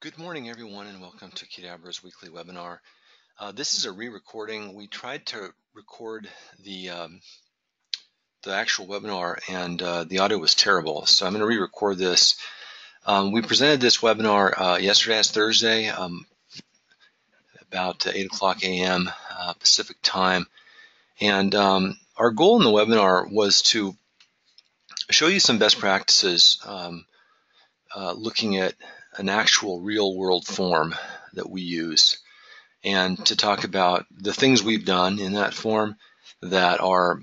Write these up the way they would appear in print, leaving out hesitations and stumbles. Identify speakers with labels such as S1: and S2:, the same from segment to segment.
S1: Good morning, everyone, and welcome to Qdabra's weekly webinar. This is a re-recording. We tried to record the actual webinar, and the audio was terrible, so I'm going to re-record this. We presented this webinar yesterday, as Thursday, about 8 o'clock a.m. Pacific time, and our goal in the webinar was to show you some best practices looking at an actual real-world form that we use, and to talk about the things we've done in that form that are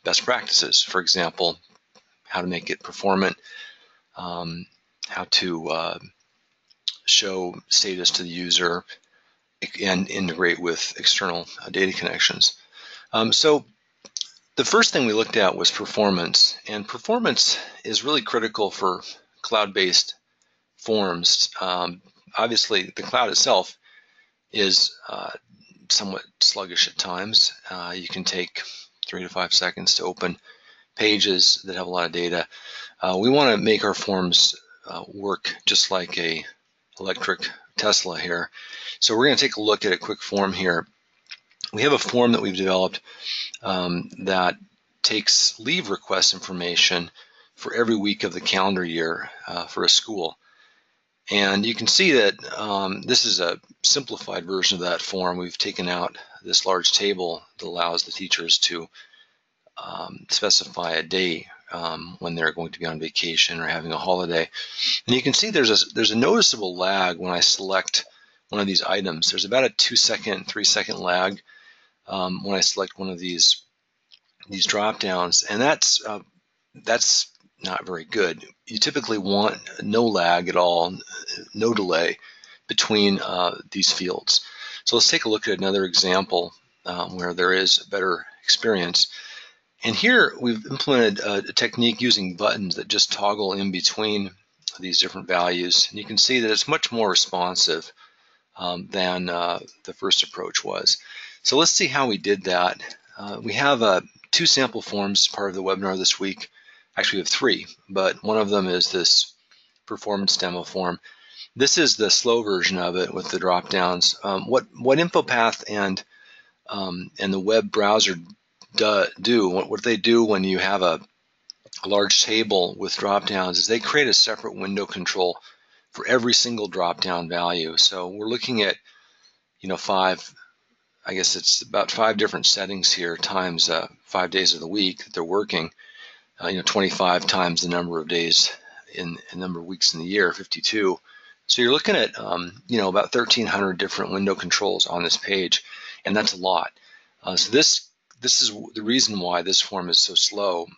S1: best practices. For example, how to make it performant, how to show status to the user, and integrate with external data connections. So the first thing we looked at was performance, and performance is really critical for cloud-based forms. Obviously, the cloud itself is somewhat sluggish at times. You can take 3 to 5 seconds to open pages that have a lot of data. We want to make our forms work just like a electric Tesla here. So we're going to take a look at a quick form here. We have a form that we've developed that takes leave request information for every week of the calendar year for a school. And you can see that this is a simplified version of that form. We've taken out this large table that allows the teachers to specify a day when they're going to be on vacation or having a holiday. And you can see there's a noticeable lag when I select one of these items. There's about a 2-second, 3-second lag when I select one of these drop downs, and that's not very good. You typically want no lag at all, no delay between these fields. So let's take a look at another example where there is a better experience. And here we've implemented a technique using buttons that just toggle in between these different values. And you can see that it's much more responsive than the first approach was. So let's see how we did that. We have 2 sample forms as part of the webinar this week. Actually, we have 3, but one of them is this performance demo form. This is the slow version of it with the drop downs. What InfoPath and the web browser do, what they do when you have a large table with drop downs, is they create a separate window control for every single drop down value. So we're looking at 5, I guess it's about 5 different settings here times 5 days of the week that they're working. 25 times the number of days in a number of weeks in the year, 52. So you're looking at about 1,300 different window controls on this page, and that's a lot. So this is the reason why this form is so slow,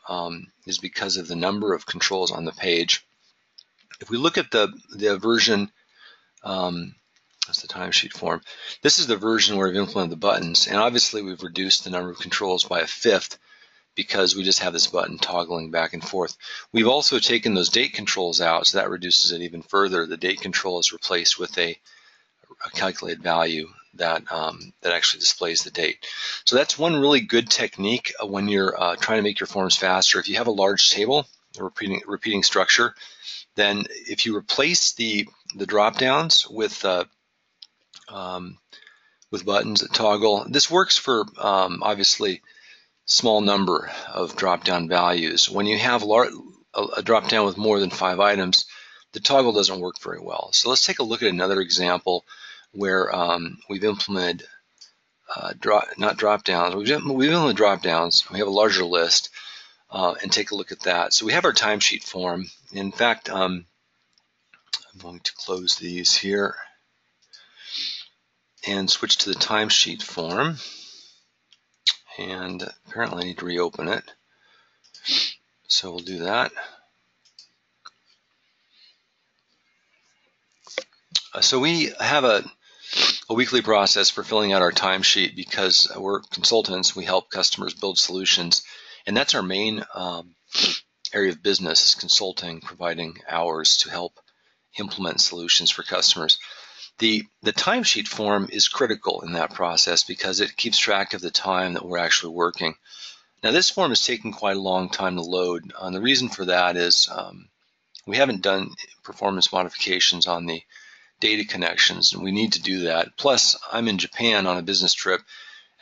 S1: is because of the number of controls on the page. If we look at the version, that's the timesheet form. This is the version where we've implemented the buttons, and obviously we've reduced the number of controls by 1/5 because we just have this button toggling back and forth. We've also taken those date controls out, so that reduces it even further. The date control is replaced with a calculated value that actually displays the date. So that's one really good technique when you're trying to make your forms faster. If you have a large table, a repeating structure, then if you replace the drop downs with buttons that toggle, this works for obviously small number of drop-down values. When you have a drop-down with more than 5 items, the toggle doesn't work very well. So let's take a look at another example where we've implemented not drop-downs. We've implemented drop-downs. We have a larger list, and take a look at that. So we have our timesheet form. In fact, I'm going to close these here and switch to the timesheet form. And apparently I need to reopen it. So we'll do that. So we have a weekly process for filling out our timesheet because we're consultants. We help customers build solutions, and that's our main area of business, is consulting, providing hours to help implement solutions for customers. The timesheet form is critical in that process because it keeps track of the time that we're actually working. Now this form is taking quite a long time to load, and the reason for that is we haven't done performance modifications on the data connections, and we need to do that. Plus, I'm in Japan on a business trip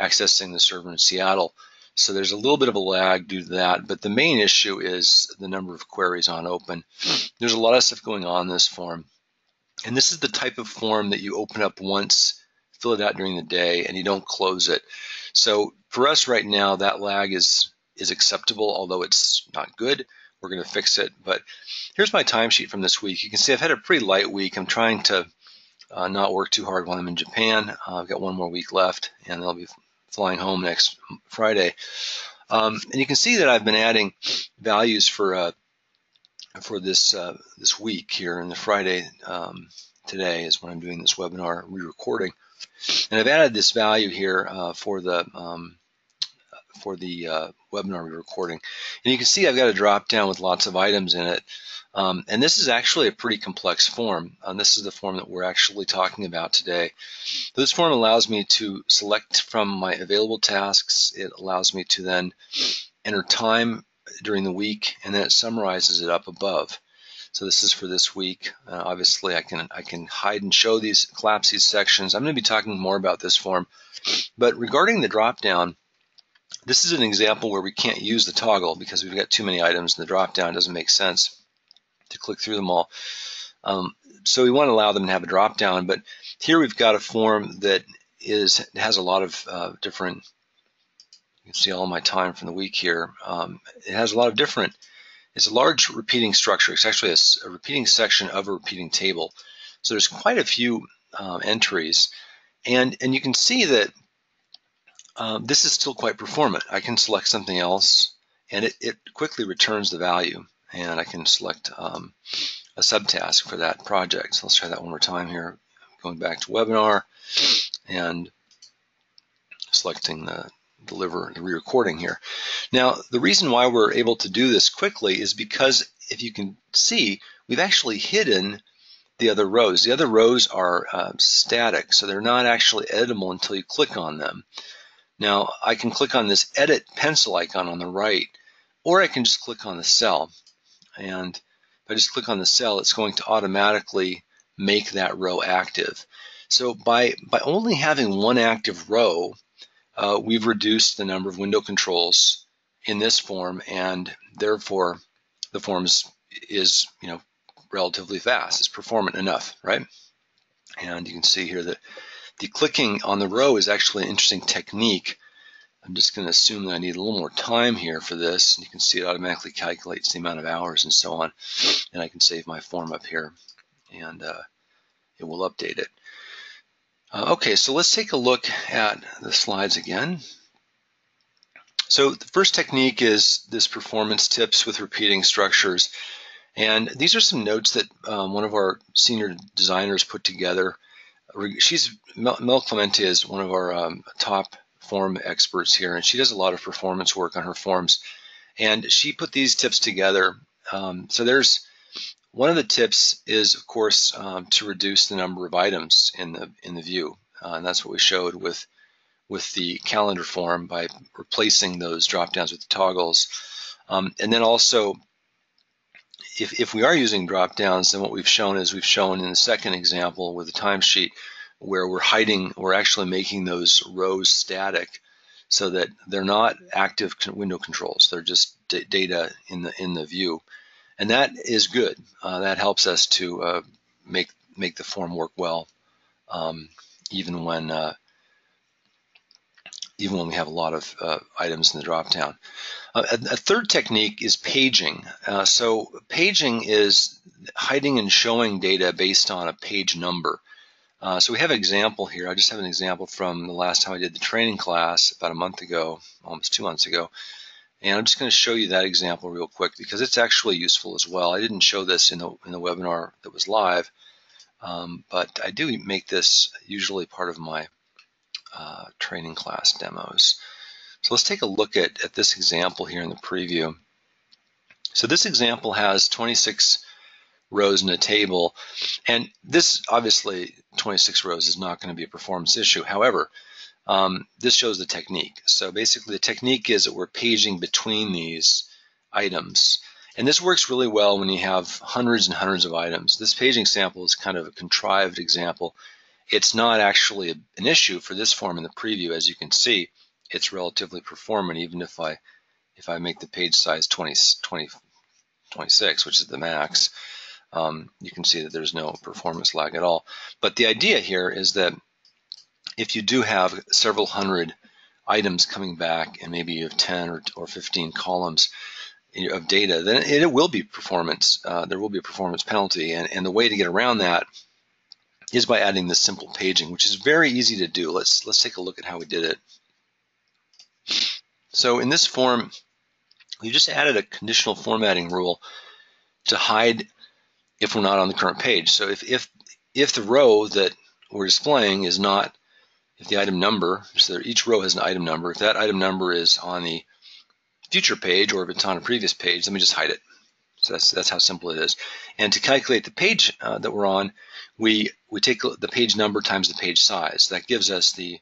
S1: accessing the server in Seattle, so there's a little bit of a lag due to that, but the main issue is the number of queries on open. There's a lot of stuff going on in this form, and this is the type of form that you open up once, fill it out during the day, and you don't close it. So for us right now, that lag is acceptable, although it's not good. We're going to fix it. But here's my timesheet from this week. You can see I've had a pretty light week. I'm trying to not work too hard while I'm in Japan. I've got one more week left, and I'll be flying home next Friday. And you can see that I've been adding values for this this week here, and the Friday today is when I'm doing this webinar re-recording. And I've added this value here for the webinar re-recording. And you can see I've got a drop down with lots of items in it. And this is actually a pretty complex form. This is the form that we're actually talking about today. This form allows me to select from my available tasks. It allows me to then enter time during the week, and then it summarizes it up above. So this is for this week. Obviously, I can hide and show these, collapse these sections. I'm going to be talking more about this form. But regarding the drop-down, this is an example where we can't use the toggle because we've got too many items, and the drop-down doesn't make sense to click through them all. So we want to allow them to have a drop-down. But here we've got a form that has a lot of different. You can see all my time from the week here. It has a lot of different. It's a large repeating structure. It's actually a repeating section of a repeating table. So there's quite a few entries, and you can see that this is still quite performant. I can select something else, and it quickly returns the value, and I can select a subtask for that project. So let's try that one more time here. Going back to webinar and selecting the deliver the re-recording here. Now, the reason why we're able to do this quickly is because, if you can see, we've actually hidden the other rows. The other rows are static, so they're not actually editable until you click on them. Now, I can click on this edit pencil icon on the right, or I can just click on the cell. And if I just click on the cell, it's going to automatically make that row active. So by only having one active row, we've reduced the number of window controls in this form, and therefore the form is relatively fast. It's performant enough, right? And you can see here that the clicking on the row is actually an interesting technique. I'm just going to assume that I need a little more time here for this. And you can see it automatically calculates the amount of hours and so on. And I can save my form up here, and it will update it. Okay, so let's take a look at the slides again. So the first technique is this performance tips with repeating structures. And these are some notes that one of our senior designers put together. Mel Clemente is one of our top form experts here, and she does a lot of performance work on her forms. And she put these tips together. So there's one of the tips is, of course, to reduce the number of items in the view, and that's what we showed with the calendar form by replacing those drop downs with the toggles. And then also, if we are using drop downs, then what we've shown is in the second example with the timesheet, where we're actually making those rows static, so that they're not active window controls. They're just data in the view. And that is good. That helps us to make the form work well, even when we have a lot of items in the drop-down. A third technique is paging. So paging is hiding and showing data based on a page number. So we have an example here. I just have an example from the last time I did the training class about a month ago, almost 2 months ago. And I'm just going to show you that example real quick because it's actually useful as well. I didn't show this in the webinar that was live, but I do make this usually part of my training class demos. So let's take a look at this example here in the preview. So this example has 26 rows in a table, and this obviously 26 rows is not going to be a performance issue. However, this shows the technique. So basically the technique is that we're paging between these items. And this works really well when you have hundreds and hundreds of items. This paging sample is kind of a contrived example. It's not actually an issue for this form in the preview. As you can see, it's relatively performant, even if I make the page size 26, which is the max. You can see that there's no performance lag at all. But the idea here is that if you do have several hundred items coming back, and maybe you have 10 or 15 columns of data, then it will be performance. There will be a performance penalty, and the way to get around that is by adding this simple paging, which is very easy to do. Let's take a look at how we did it. So in this form, we just added a conditional formatting rule to hide if we're not on the current page. So if the row that we're displaying is not, if the item number, so each row has an item number, if that item number is on the future page or if it's on a previous page, let me just hide it. So that's how simple it is. And to calculate the page that we're on, we take the page number times the page size. That gives us the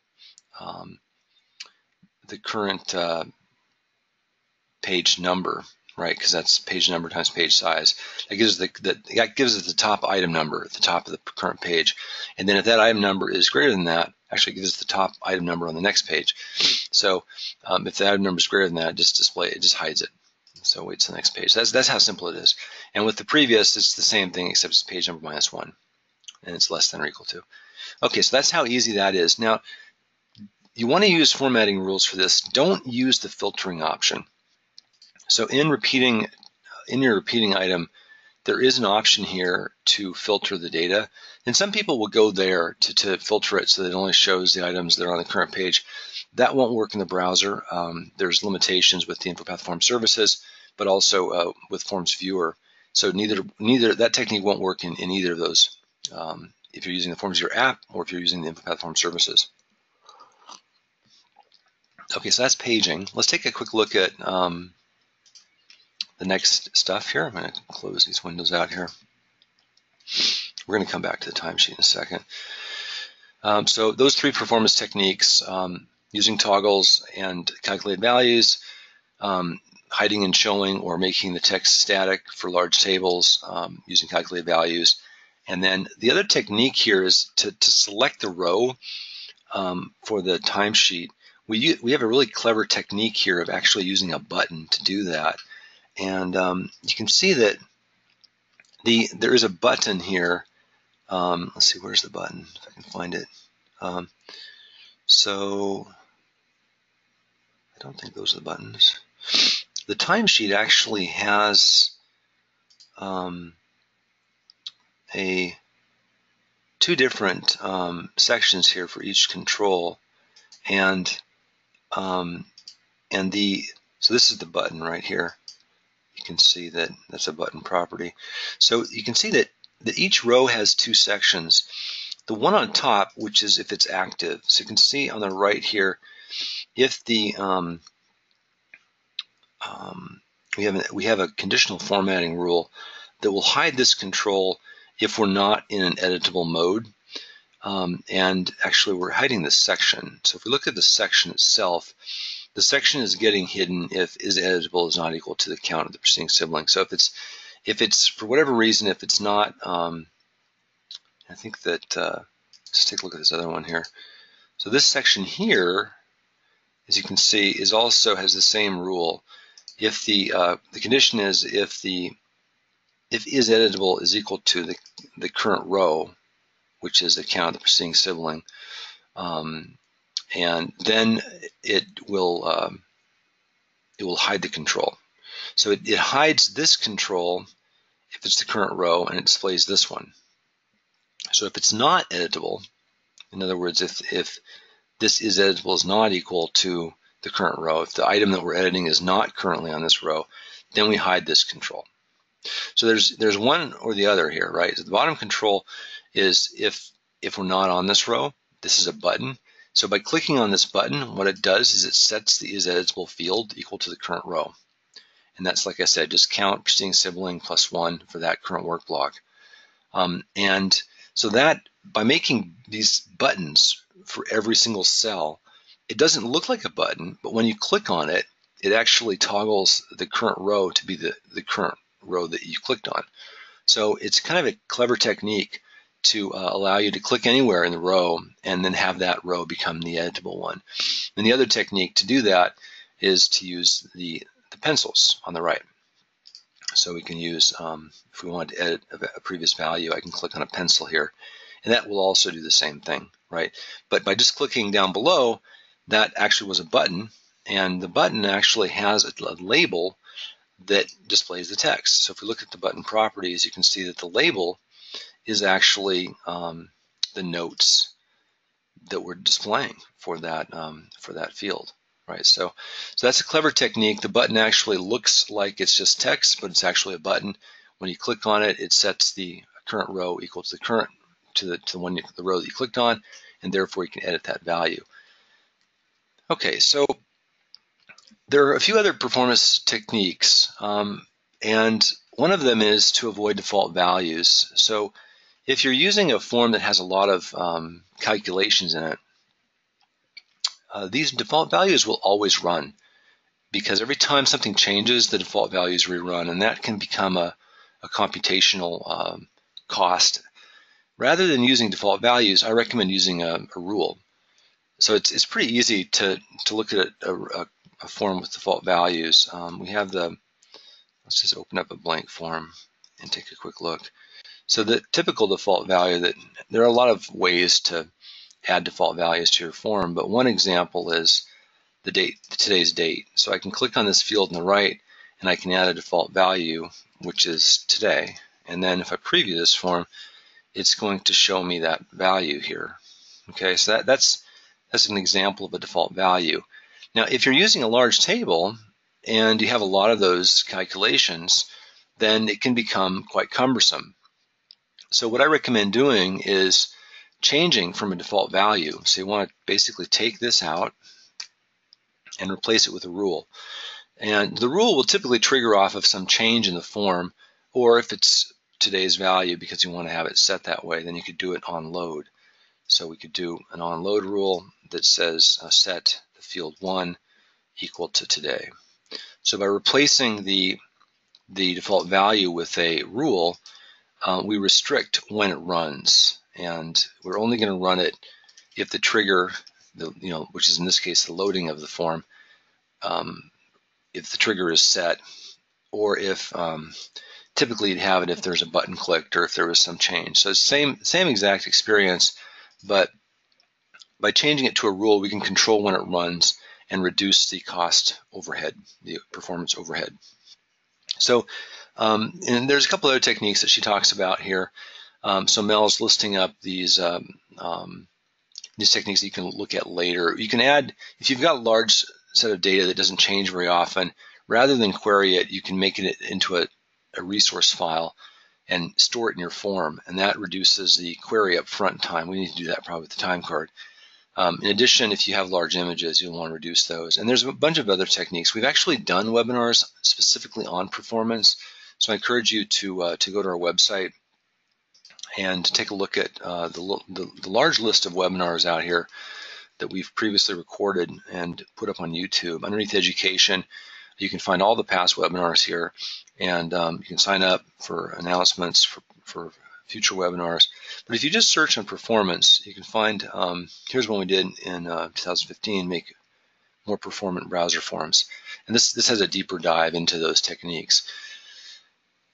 S1: current page number, right? Because that's page number times page size. That gives us the top item number at the top of the current page. And then if that item number is greater than that, actually it gives us the top item number on the next page. So if the item number is greater than that, just hides it. So wait till the next page. That's how simple it is. And with the previous, it's the same thing except it's page number -1, and it's less than or equal to. Okay, so that's how easy that is. Now, you want to use formatting rules for this. Don't use the filtering option. So in your repeating item, there is an option here to filter the data. And some people will go there to filter it so that it only shows the items that are on the current page. That won't work in the browser. There's limitations with the InfoPath Form Services, but also with FormsViewer. So neither that technique won't work in either of those if you're using the FormsViewer app or if you're using the InfoPath Form Services. Okay, so that's paging. Let's take a quick look at the next stuff here. I'm going to close these windows out here. We're going to come back to the timesheet in a second. So those three performance techniques, using toggles and calculated values, hiding and showing or making the text static for large tables using calculated values. And then the other technique here is to select the row for the timesheet. We have a really clever technique here of actually using a button to do that. And you can see that there is a button here. Let's see, where's the button, if I can find it. So I don't think those are the buttons. The timesheet actually has two different sections here for each control, and so this is the button right here. You can see that that's a button property. So you can see that each row has two sections. The one on top, which is if it's active. So you can see on the right here, if the we have a conditional formatting rule that will hide this control if we're not in an editable mode. And actually, we're hiding this section. So if we look at the section itself, the section is getting hidden if is editable is not equal to the count of the preceding sibling. So if it's for whatever reason, if it's not, I think that let's take a look at this other one here. So this section here, as you can see, has the same rule. If the condition is if is editable is equal to the current row, which is the count of the preceding sibling, and then it will hide the control. So it hides this control if it's the current row, and it displays this one. So if it's not editable, in other words, if this is editable is not equal to the current row, if the item that we're editing is not currently on this row, then we hide this control. So there's one or the other here, right? So the bottom control is if we're not on this row. This is a button. So by clicking on this button, what it does is it sets the is editable field equal to the current row. And that's, like I said, just count preceding sibling plus 1 for that current work block. And so that by making these buttons for every single cell, it doesn't look like a button, but when you click on it, it actually toggles the current row to be the current row that you clicked on. So it's kind of a clever technique to allow you to click anywhere in the row and then have that row become the editable one. And the other technique to do that is to use the pencils on the right. So we can use, if we want to edit a previous value, I can click on a pencil here, and that will also do the same thing, right? But by just clicking down below, that actually was a button, and the button actually has a label that displays the text. So if we look at the button properties, you can see that the label is actually the notes that we're displaying for that field, right? So that's a clever technique. The button actually looks like it's just text, but it's actually a button. When you click on it, it sets the current row equal to the row that you clicked on, and therefore you can edit that value. Okay, so there are a few other performance techniques, and one of them is to avoid default values. So if you're using a form that has a lot of calculations in it, these default values will always run, because every time something changes, the default values rerun, and that can become a computational cost. Rather than using default values, I recommend using a rule. So it's pretty easy to look at a form with default values. Let's just open up a blank form and take a quick look. So the typical default value, there are a lot of ways to add default values to your form, but one example is the date, today's date. So I can click on this field on the right, and I can add a default value, which is today. And then if I preview this form, it's going to show me that value here. Okay, so that's an example of a default value. Now, if you're using a large table and you have a lot of those calculations, then it can become quite cumbersome. So what I recommend doing is changing from a default value. So you want to basically take this out and replace it with a rule. And the rule will typically trigger off of some change in the form, or if it's today's value because you want to have it set that way, then you could do it on load. So we could do an on load rule that says set the field 1 equal to today. So by replacing the default value with a rule, we restrict when it runs, and we're only going to run it if the trigger, which is in this case the loading of the form, if the trigger is set, or if typically you'd have it if there's a button clicked or if there was some change. So same exact experience, but by changing it to a rule, we can control when it runs and reduce the cost overhead, the performance overhead. So, and there's a couple other techniques that she talks about here. So Mel's listing up these techniques that you can look at later. You can add, if you've got a large set of data that doesn't change very often, rather than query it, you can make it into a resource file and store it in your form, and that reduces the query up front time. We need to do that probably with the time card. In addition, if you have large images, you'll want to reduce those. And there's a bunch of other techniques. We've actually done webinars specifically on performance, so I encourage you to go to our website and take a look at the large list of webinars out here that we've previously recorded and put up on YouTube. Underneath education, you can find all the past webinars here, and you can sign up for announcements for future webinars. But if you just search on performance, you can find, here's one we did in 2015, make more performant browser forms. And this has a deeper dive into those techniques.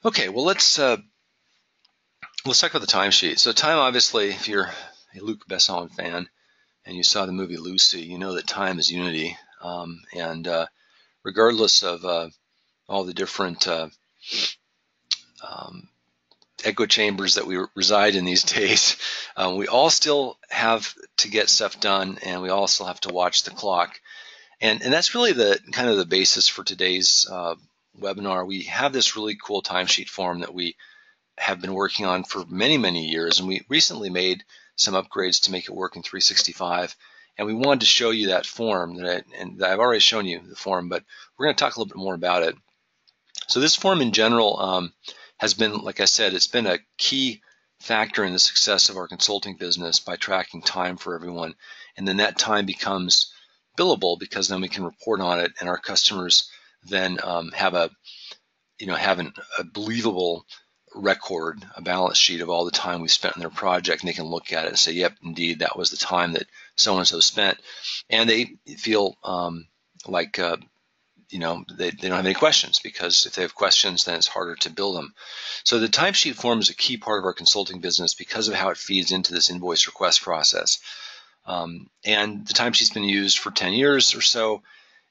S1: Okay, well let's talk about the timesheet. So time, obviously, if you're a Luc Besson fan and you saw the movie Lucy, you know that time is unity. Regardless of all the different echo chambers that we reside in these days, we all still have to get stuff done, and we all still have to watch the clock. And that's really the kind of the basis for today's webinar. We have this really cool timesheet form that we have been working on for many, many years, and we recently made some upgrades to make it work in 365. And we wanted to show you that form that I've already shown you the form, but we're going to talk a little bit more about it. So this form in general has been, like I said, it's been a key factor in the success of our consulting business by tracking time for everyone. And then that time becomes billable because then we can report on it, and our customers then have a have a believable record, a balance sheet of all the time we spent on their project, and they can look at it and say, yep, indeed, that was the time that so-and-so spent. And they feel like they don't have any questions, because if they have questions, then it's harder to bill them. So the timesheet form is a key part of our consulting business because of how it feeds into this invoice request process. And the timesheet's been used for 10 years or so.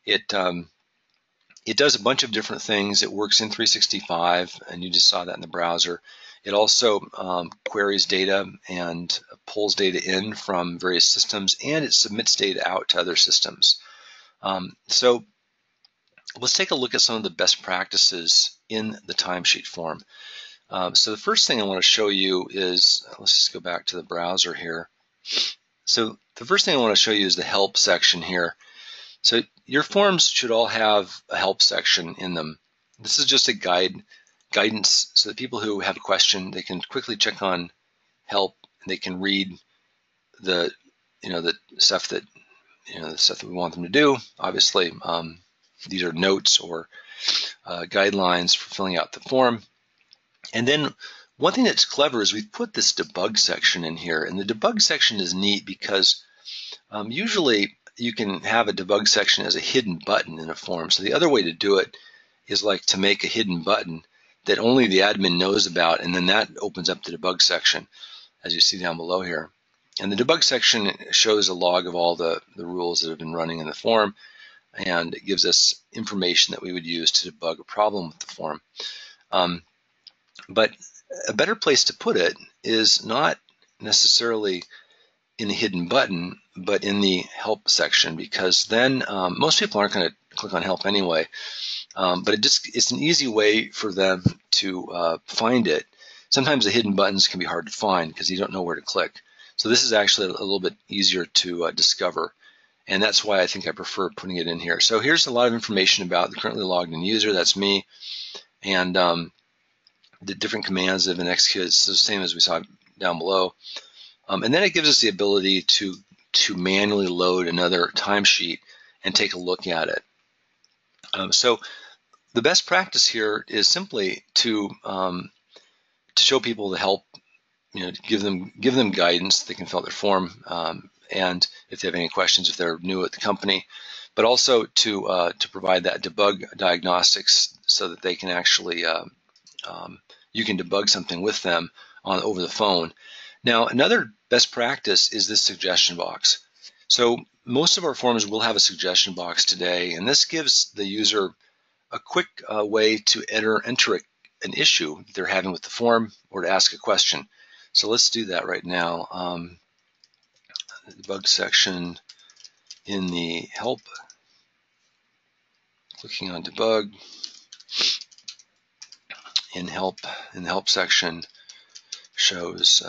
S1: It does a bunch of different things. It works in 365, and you just saw that in the browser. It also queries data and pulls data in from various systems, and it submits data out to other systems. So let's take a look at some of the best practices in the timesheet form. So the first thing I want to show you is, let's just go back to the browser here. So the first thing I want to show you is the help section here. So your forms should all have a help section in them. This is just a guidance, so that people who have a question, they can quickly check on help, and they can read the stuff that we want them to do. Obviously, these are notes or guidelines for filling out the form. And then one thing that's clever is we've put this debug section in here, and the debug section is neat because usually you can have a debug section as a hidden button in a form. So the other way to do it is like to make a hidden button that only the admin knows about, and then that opens up the debug section, as you see down below here. And the debug section shows a log of all the rules that have been running in the form, and it gives us information that we would use to debug a problem with the form. But a better place to put it is not necessarily in the hidden button, but in the help section, because then most people aren't going to click on help anyway. But it's an easy way for them to find it. Sometimes the hidden buttons can be hard to find because you don't know where to click. So this is actually a little bit easier to discover. And that's why I think I prefer putting it in here. So here's a lot of information about the currently logged in user. That's me. And the different commands that have been executed. It's the same as we saw down below. And then it gives us the ability to manually load another timesheet and take a look at it. So the best practice here is simply to show people the help, give them guidance. They can fill out their form, and if they have any questions, if they're new at the company, but also to provide that debug diagnostics so that they can actually you can debug something with them over the phone. Now, another best practice is this suggestion box. So most of our forms will have a suggestion box today, and this gives the user a quick way to enter an issue they're having with the form or to ask a question. So let's do that right now. The debug section in the help, clicking on debug. In the help section shows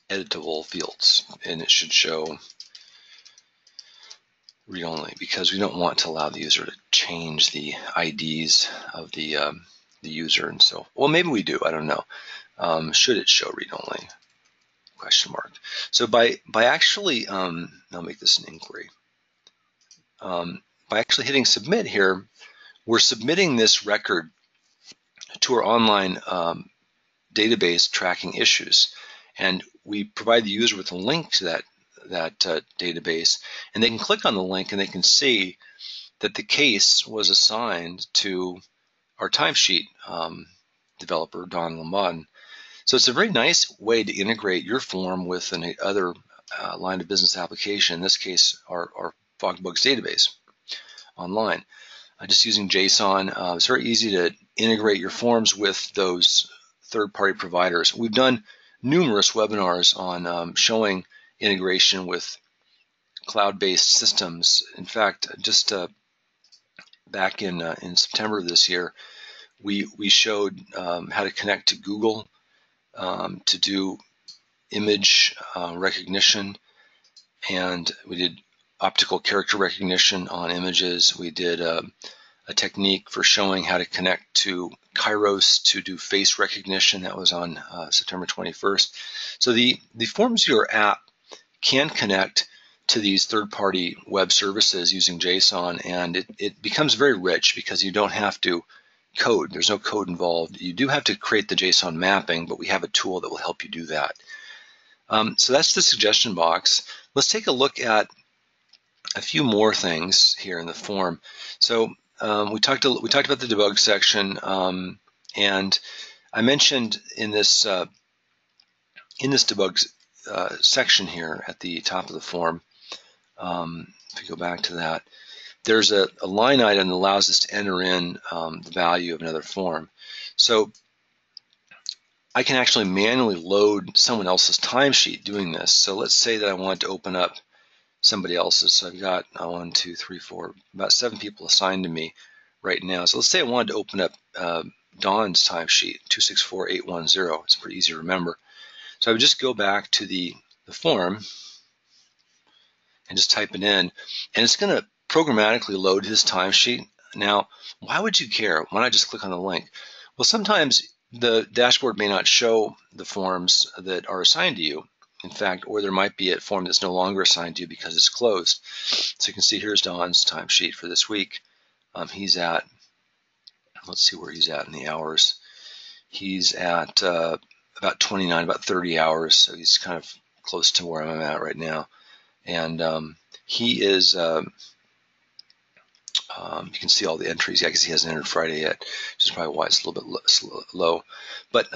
S1: editable fields, and it should show read only, because we don't want to allow the user to change the IDs of the user. And so, well, maybe we do, I don't know. Should it show read only? Question mark. So by actually, I'll make this an inquiry. By actually hitting submit here, we're submitting this record to our online database tracking issues, and we provide the user with a link to that database, and they can click on the link and they can see that the case was assigned to our timesheet developer, Don Lamont. So it's a very nice way to integrate your form with another line of business application, in this case our FogBugs database online. Just using JSON, it's very easy to integrate your forms with those third-party providers. We've done numerous webinars on showing integration with cloud-based systems. In fact, just back in September of this year, we showed how to connect to Google to do image recognition, and we did optical character recognition on images. We did a technique for showing how to connect to Kairos to do face recognition. That was on September 21st. So the FormsViewer app can connect to these third-party web services using JSON, and it becomes very rich because you don't have to code. There's no code involved. You do have to create the JSON mapping, but we have a tool that will help you do that. So that's the suggestion box. Let's take a look at a few more things here in the form. So we talked about the debug section, and I mentioned in this debug section here at the top of the form, if we go back to that, there's a line item that allows us to enter in the value of another form. So I can actually manually load someone else's timesheet doing this. So let's say that I want to open up somebody else's. So I've got 1, 2, 3, 4, about 7 people assigned to me right now. So let's say I wanted to open up Dawn's timesheet, 264810. It's pretty easy to remember. So I would just go back to the form and just type it in, and it's going to programmatically load his timesheet. Now, why would you care? Why not just click on the link? Well, sometimes the dashboard may not show the forms that are assigned to you. In fact, or there might be a form that's no longer assigned to you because it's closed. So you can see here's Don's timesheet for this week. He's at, let's see where he's at in the hours. He's at about 29, about 30 hours. So he's kind of close to where I'm at right now. And he is, you can see all the entries. I guess he hasn't entered Friday yet, which is probably why it's a little bit low. But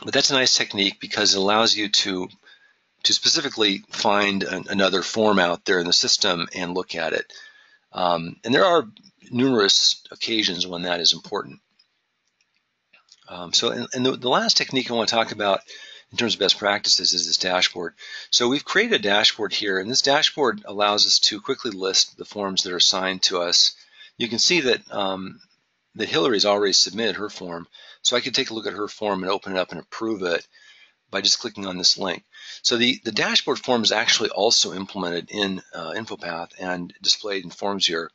S1: that's a nice technique because it allows you to specifically find another form out there in the system and look at it. And there are numerous occasions when that is important. So the last technique I want to talk about in terms of best practices is this dashboard. So we've created a dashboard here, and this dashboard allows us to quickly list the forms that are assigned to us. You can see that that Hillary's already submitted her form, so I could take a look at her form and open it up and approve it by just clicking on this link. So the dashboard form is actually also implemented in InfoPath and displayed in FormsViewer.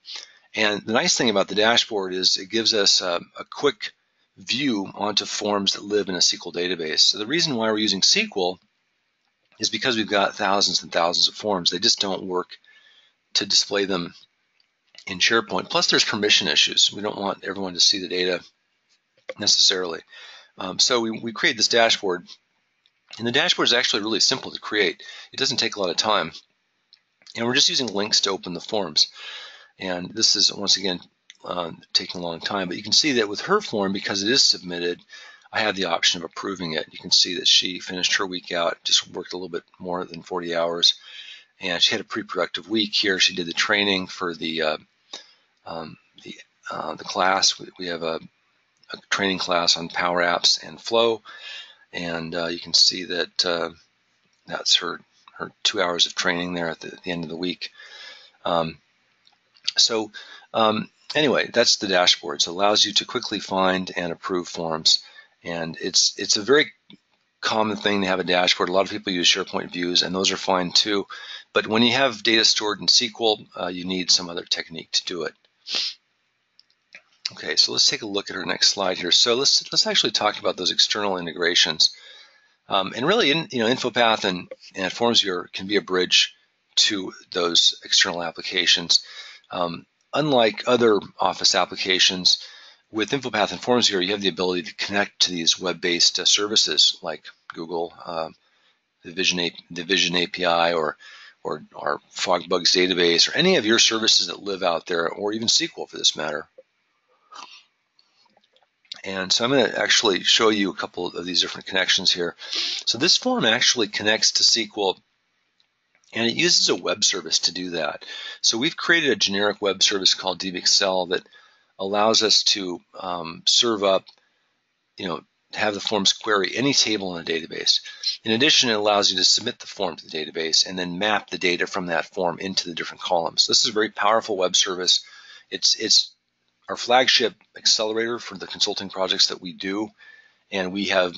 S1: And the nice thing about the dashboard is it gives us a quick view onto forms that live in a SQL database. So the reason why we're using SQL is because we've got thousands and thousands of forms. They just don't work to display them in SharePoint. Plus there's permission issues. We don't want everyone to see the data necessarily. So we create this dashboard, and the dashboard is actually really simple to create. It doesn't take a lot of time, and we're just using links to open the forms. And this is, once again, taking a long time, but you can see that with her form, because it is submitted, I have the option of approving it. You can see that she finished her week out, just worked a little bit more than 40 hours, and she had a pretty productive week here. She did the training for the class. We have a training class on Power Apps and Flow, and you can see that that's her 2 hours of training there at the end of the week. Anyway, that's the dashboard. So it allows you to quickly find and approve forms, and it's a very common thing to have a dashboard. A lot of people use SharePoint views, and those are fine too. But when you have data stored in SQL, you need some other technique to do it. Okay, so let's take a look at our next slide here. So let's actually talk about those external integrations. And really, InfoPath and FormsViewer can be a bridge to those external applications. Unlike other Office applications, with InfoPath and FormsViewer, you have the ability to connect to these web-based services like Google, the Vision API, or FogBug's database, or any of your services that live out there, or even SQL for this matter. And so I'm going to actually show you a couple of these different connections here. So this form actually connects to SQL, and it uses a web service to do that. So we've created a generic web service called DBExcel that allows us to serve up, have the forms query any table in a database. In addition, it allows you to submit the form to the database and then map the data from that form into the different columns. This is a very powerful web service. It's our flagship accelerator for the consulting projects that we do, and we've had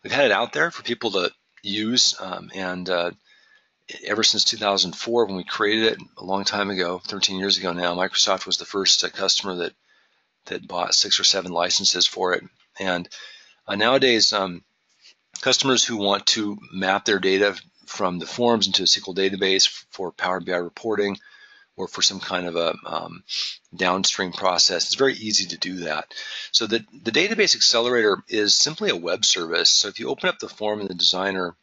S1: it out there for people to use, and ever since 2004 when we created it a long time ago, 13 years ago now, Microsoft was the first customer that bought 6 or 7 licenses for it. And nowadays, customers who want to map their data from the forms into a SQL database for Power BI reporting, or for some kind of a downstream process. It's very easy to do that. So the database accelerator is simply a web service. So if you open up the form in the designer,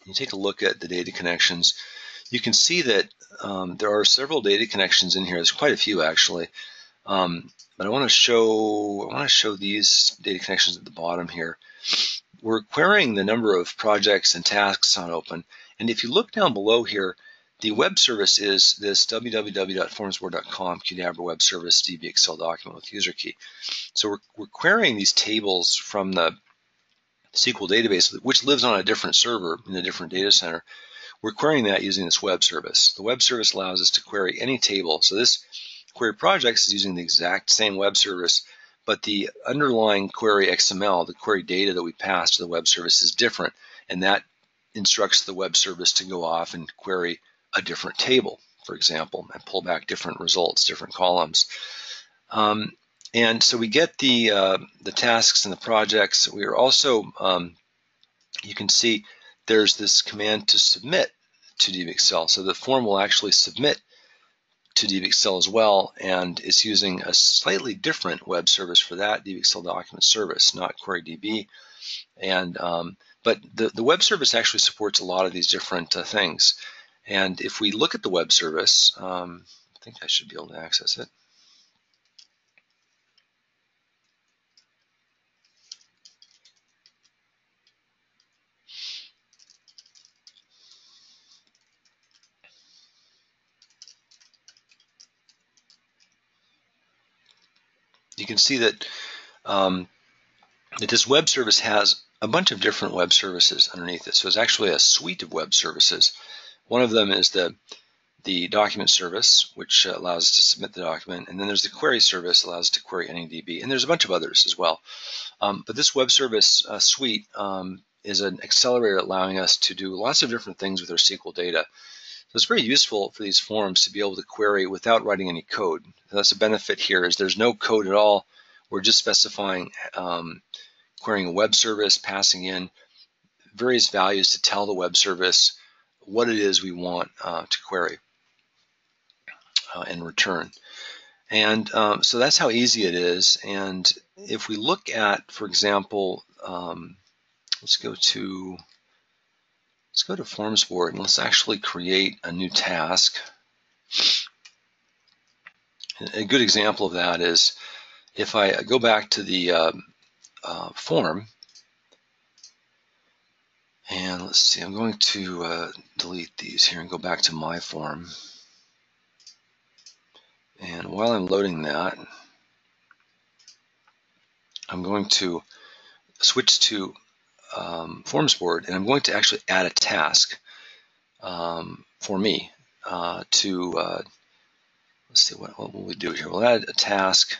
S1: you take a look at the data connections, you can see that there are several data connections in here. There's quite a few actually. But I want to show these data connections at the bottom here. We're querying the number of projects and tasks on open. And if you look down below here, the web service is this www.formsviewer.com Qdabra web service DB Excel document with user key. So we're querying these tables from the SQL database, which lives on a different server in a different data center. We're querying that using this web service. The web service allows us to query any table. So this query projects is using the exact same web service, but the underlying query XML, the query data that we pass to the web service, is different, and that instructs the web service to go off and query a different table, for example, and pull back different results, different columns. And so we get the tasks and the projects. We are also, you can see there's this command to submit to DB Excel. So the form will actually submit to DB Excel as well, and it's using a slightly different web service for that, DB Excel document service, not QueryDB. And but the web service actually supports a lot of these different things. And if we look at the web service, I think I should be able to access it. You can see that that this web service has a bunch of different web services underneath it. So it's actually a suite of web services. One of them is the document service, which allows us to submit the document, and then there's the query service, allows us to query any DB, and there's a bunch of others as well. But this web service suite is an accelerator allowing us to do lots of different things with our SQL data. So it's very useful for these forms to be able to query without writing any code. So that's a benefit here, is there's no code at all. We're just specifying querying a web service, passing in various values to tell the web service what it is we want to query and return. And so that's how easy it is. And if we look at, for example, let's go to FormsViewer and let's actually create a new task. A good example of that is if I go back to the form, and let's see, I'm going to delete these here and go back to my form. And while I'm loading that, I'm going to switch to FormsViewer, and I'm going to actually add a task for me to, let's see, what will we do here? We'll add a task,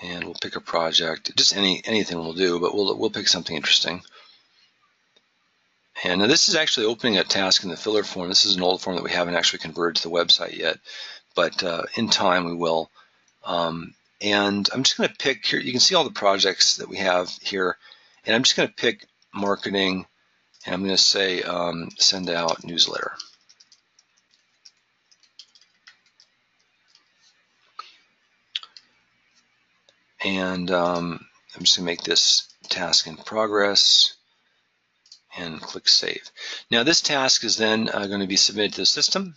S1: and we'll pick a project. Just anything will do, but we'll pick something interesting. And now this is actually opening a task in the filler form. This is an old form that we haven't actually converted to the website yet, but in time we will. And I'm just going to pick here, you can see all the projects that we have here, and I'm just going to pick marketing, and I'm going to say send out newsletter. And I'm just going to make this task in progress and click save. Now this task is then going to be submitted to the system.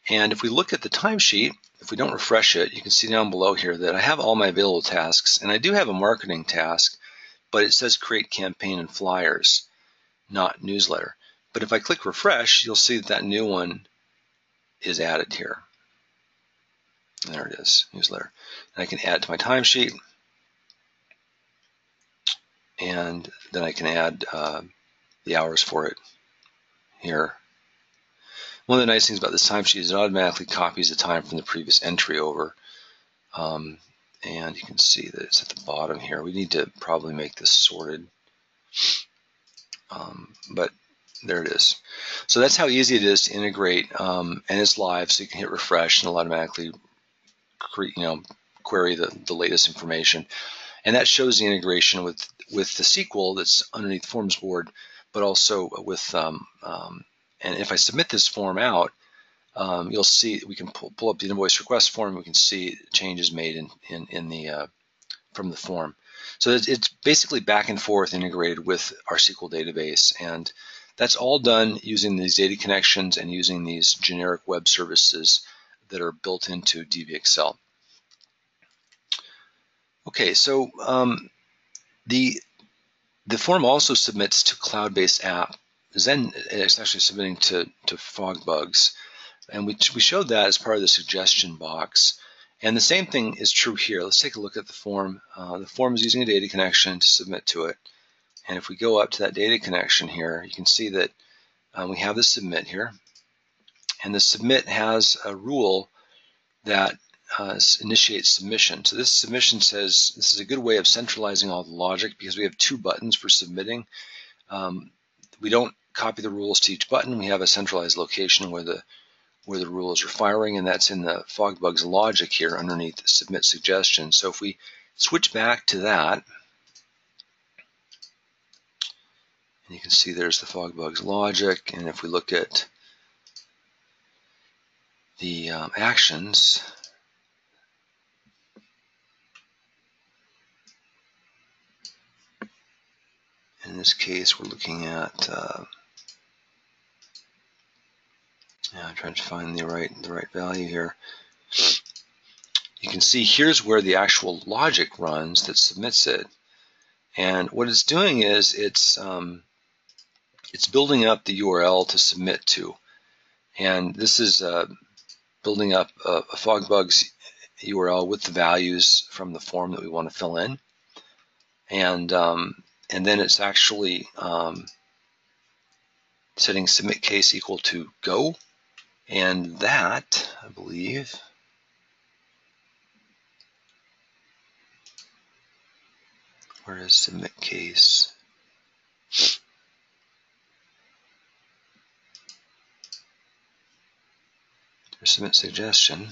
S1: And if we look at the timesheet, if we don't refresh it, you can see down below here that I have all my available tasks, and I do have a marketing task, but it says create campaign and flyers, not newsletter. But if I click refresh, you'll see that that new one is added here. And there it is, newsletter. And I can add it to my timesheet, and then I can add the hours for it here. One of the nice things about this timesheet is it automatically copies the time from the previous entry over. And you can see that it's at the bottom here. We need to probably make this sorted. But there it is. So that's how easy it is to integrate, and it's live, so you can hit refresh and it'll automatically query the latest information. And that shows the integration with the SQL that's underneath FormsViewer, but also with And if I submit this form out, you'll see we can pull up the invoice request form. We can see changes made in the from the form. So it's basically back and forth integrated with our SQL database, and that's all done using these data connections and using these generic web services that are built into DBXL. Okay, so the form also submits to cloud-based app. Then it's actually submitting to FogBugs, and we showed that as part of the suggestion box. And the same thing is true here. Let's take a look at the form. The form is using a data connection to submit to it. And if we go up to that data connection here, you can see that we have the submit here. And the submit has a rule that initiates submission. So this submission says this is a good way of centralizing all the logic because we have 2 buttons for submitting. We don't copy the rules to each button. We have a centralized location where the rules are firing, and that's in the FogBugs logic here underneath the submit suggestion. So if we switch back to that, and you can see there's the FogBugs logic, and if we look at the actions, in this case we're looking at I'm trying to find the right value here. You can see here's where the actual logic runs that submits it, and what it's doing is it's building up the URL to submit to, and this is building up a FogBugs URL with the values from the form that we want to fill in, and then it's actually setting submit case equal to go, and that, I believe, where is submit case? There's submit suggestion.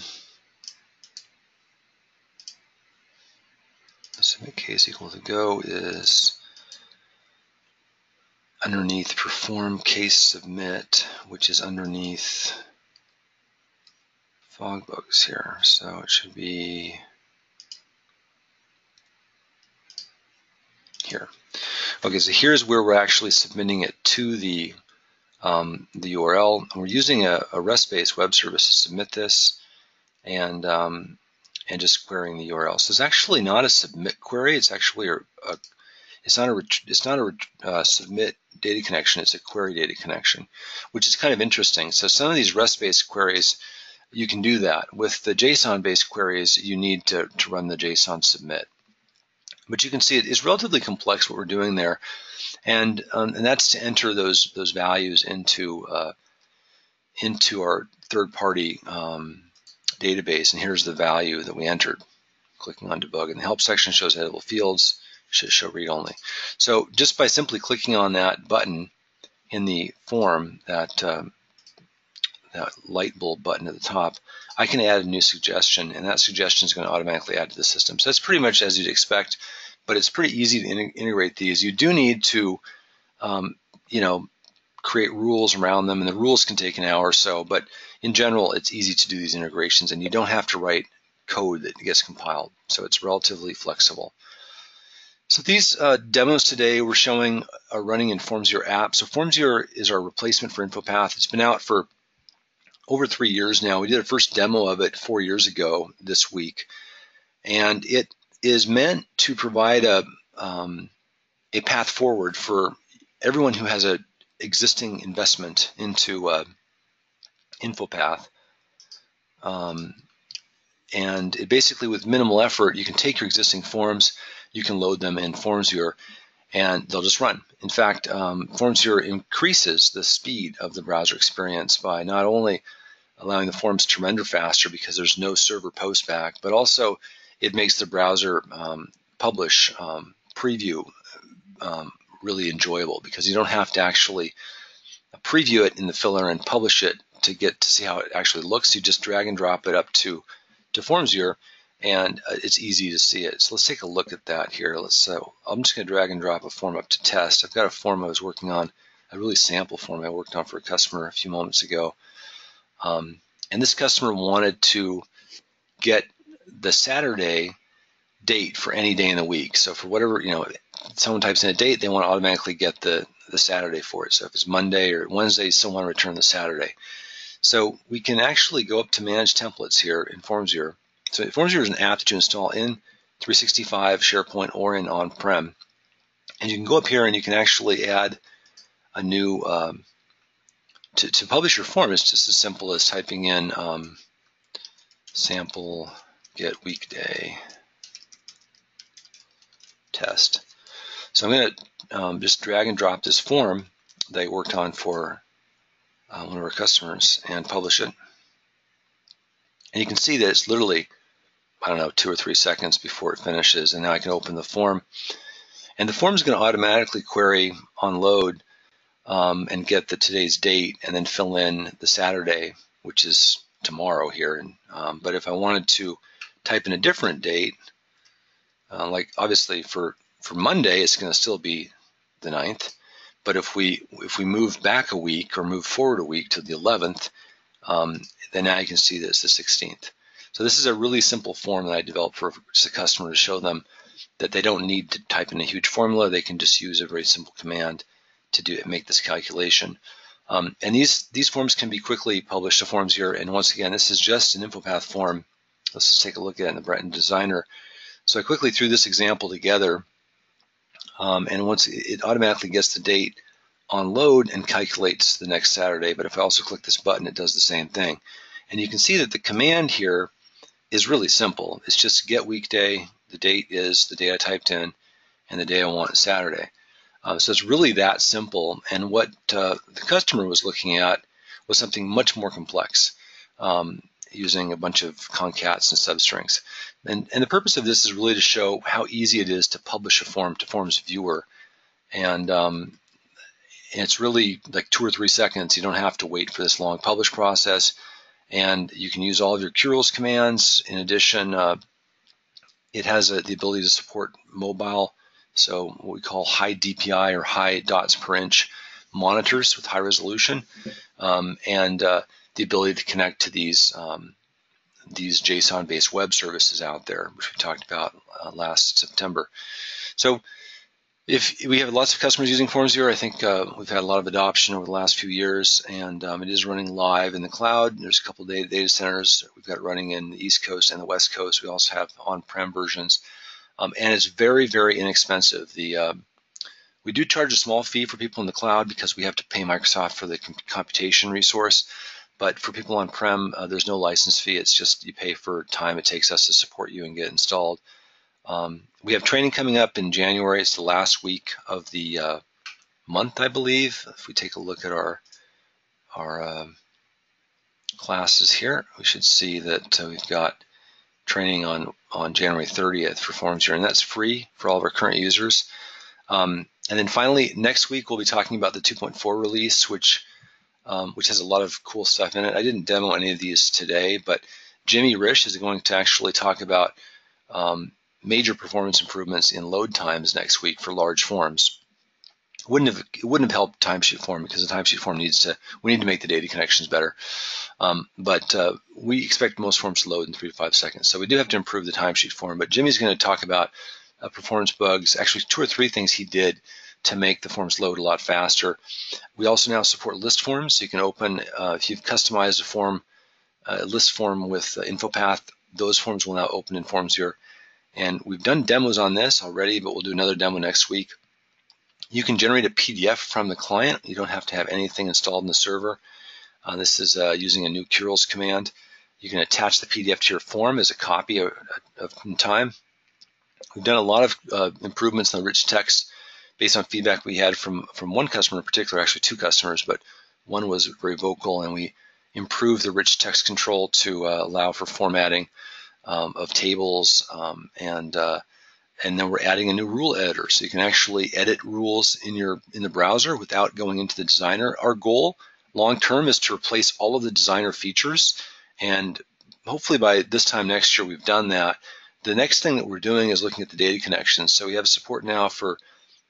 S1: The submit case equal to go is underneath perform case submit, which is underneath FogBugs here. So it should be here. Okay, so here's where we're actually submitting it to the URL. We're using a REST-based web service to submit this, and just querying the URL. So it's actually not a submit query. It's actually it's not a submit data connection. It's a query data connection, which is kind of interesting. So some of these REST-based queries, you can do that. With the JSON-based queries, you need to run the JSON submit. But you can see it's relatively complex what we're doing there, and that's to enter those values into our third-party database. And here's the value that we entered. Clicking on debug, and the help section shows editable fields. Should show read only. So just by simply clicking on that button in the form, that light bulb button at the top, I can add a new suggestion, and that suggestion is going to automatically add to the system. So that's pretty much as you'd expect, but it's pretty easy to integrate these. You do need to, create rules around them, and the rules can take an hour or so, but in general, it's easy to do these integrations, and you don't have to write code that gets compiled, so it's relatively flexible. So these demos today we're showing are running in FormsViewer app. So FormsViewer is our replacement for InfoPath. It's been out for over 3 years now. We did a first demo of it 4 years ago this week, and it is meant to provide a path forward for everyone who has an existing investment into InfoPath. And it basically, with minimal effort, you can take your existing forms, you can load them in FormsViewer, and they'll just run. In fact, FormsViewer increases the speed of the browser experience by not only allowing the forms to render faster because there's no server postback, but also it makes the browser publish preview really enjoyable, because you don't have to actually preview it in the filler and publish it to get to see how it actually looks. You just drag and drop it up to FormsViewer, and it's easy to see it. So let's take a look at that here. I'm just going to drag and drop a form up to test. I've got a form I was working on really sample form I worked on for a customer a few moments ago. And this customer wanted to get the Saturday date for any day in the week. So for whatever, someone types in a date, they want to automatically get the Saturday for it. So if it's Monday or Wednesday, still want to return the Saturday. So we can actually go up to Manage Templates here in FormsViewer. So FormsViewer is an app that you install in 365, SharePoint, or in on-prem. And you can go up here and you can actually add a new, to publish your form, it's just as simple as typing in sample get weekday test. So I'm going to just drag and drop this form that I worked on for one of our customers and publish it. And you can see that it's literally, 2 or 3 seconds before it finishes. And now I can open the form. And the form is going to automatically query on load and get today's date and then fill in the Saturday, which is tomorrow here. But if I wanted to type in a different date, like obviously for Monday, it's going to still be the 9th. But if we move back a week or move forward a week to the 11th, then now you can see that it's the 16th. So this is a really simple form that I developed for just a customer to show them that they don't need to type in a huge formula. They can just use a very simple command to make this calculation. And these forms can be quickly published to FormsViewer. And once again, this is just an InfoPath form. Let's just take a look at it in the Breton Designer. So I quickly threw this example together. And once it automatically gets the date on load and calculates the next Saturday. But if I also click this button, it does the same thing. And you can see that the command here is really simple. It's just get weekday. The date is the day I typed in, and the day I want is Saturday. So it's really that simple. And what the customer was looking at was something much more complex, using a bunch of concats and substrings. And the purpose of this is really to show how easy it is to publish a form to FormsViewer. And it's really like 2 or 3 seconds. You don't have to wait for this long publish process. And you can use all of your QRules commands. In addition, it has the ability to support mobile, so what we call high DPI or high dots per inch monitors with high resolution, and the ability to connect to these JSON-based web services out there, which we talked about last September. So if we have lots of customers using FormsViewer, I think we've had a lot of adoption over the last few years, and it is running live in the cloud. There's a couple of data centers. We've got it running in the East Coast and the West Coast. We also have on-prem versions, and it's very, very inexpensive. We do charge a small fee for people in the cloud because we have to pay Microsoft for the computation resource, but for people on-prem, there's no license fee. It's just you pay for time it takes us to support you and get installed. We have training coming up in January. It's the last week of the month, I believe. If we take a look at our classes here, we should see that we've got training on January 30th for FormsViewer, and that's free for all of our current users. And then finally, next week we'll be talking about the 2.4 release, which has a lot of cool stuff in it. I didn't demo any of these today, but Jimmy Risch is going to actually talk about major performance improvements in load times next week for large forms. It wouldn't have helped Timesheet form because the Timesheet form we need to make the data connections better. But we expect most forms to load in 3 to 5 seconds. So we do have to improve the Timesheet form. But Jimmy's going to talk about performance bugs, actually 2 or 3 things he did to make the forms load a lot faster. We also now support list forms. So you can open, if you've customized a form, a list form with InfoPath, those forms will now open in FormsViewer. And we've done demos on this already, but we'll do another demo next week. You can generate a PDF from the client. You don't have to have anything installed in the server. This is using a new QRules command. You can attach the PDF to your form as a copy of time. We've done a lot of improvements in the rich text based on feedback we had from one customer in particular, actually 2 customers, but one was very vocal, and we improved the rich text control to allow for formatting of tables, and then we're adding a new rule editor, so you can actually edit rules in the browser without going into the designer. Our goal long term is to replace all of the designer features, and hopefully by this time next year we've done that. The next thing that we're doing is looking at the data connections. So we have support now for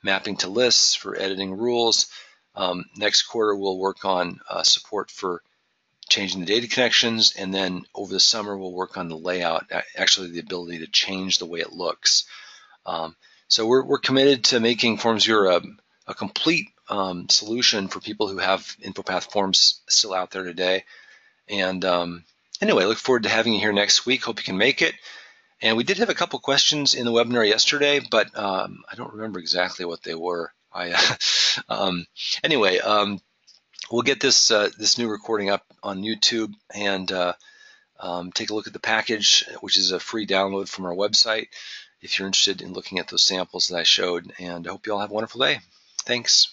S1: mapping to lists, for editing rules, Next quarter, we'll work on support for changing the data connections, and then over the summer, we'll work on the layout, actually the ability to change the way it looks. So we're committed to making FormsViewer a complete solution for people who have InfoPath forms still out there today. And anyway, I look forward to having you here next week. Hope you can make it. And we did have a couple questions in the webinar yesterday, but I don't remember exactly what they were. Anyway, we'll get this new recording up on YouTube, and take a look at the package, which is a free download from our website if you're interested in looking at those samples that I showed. And I hope you all have a wonderful day. Thanks.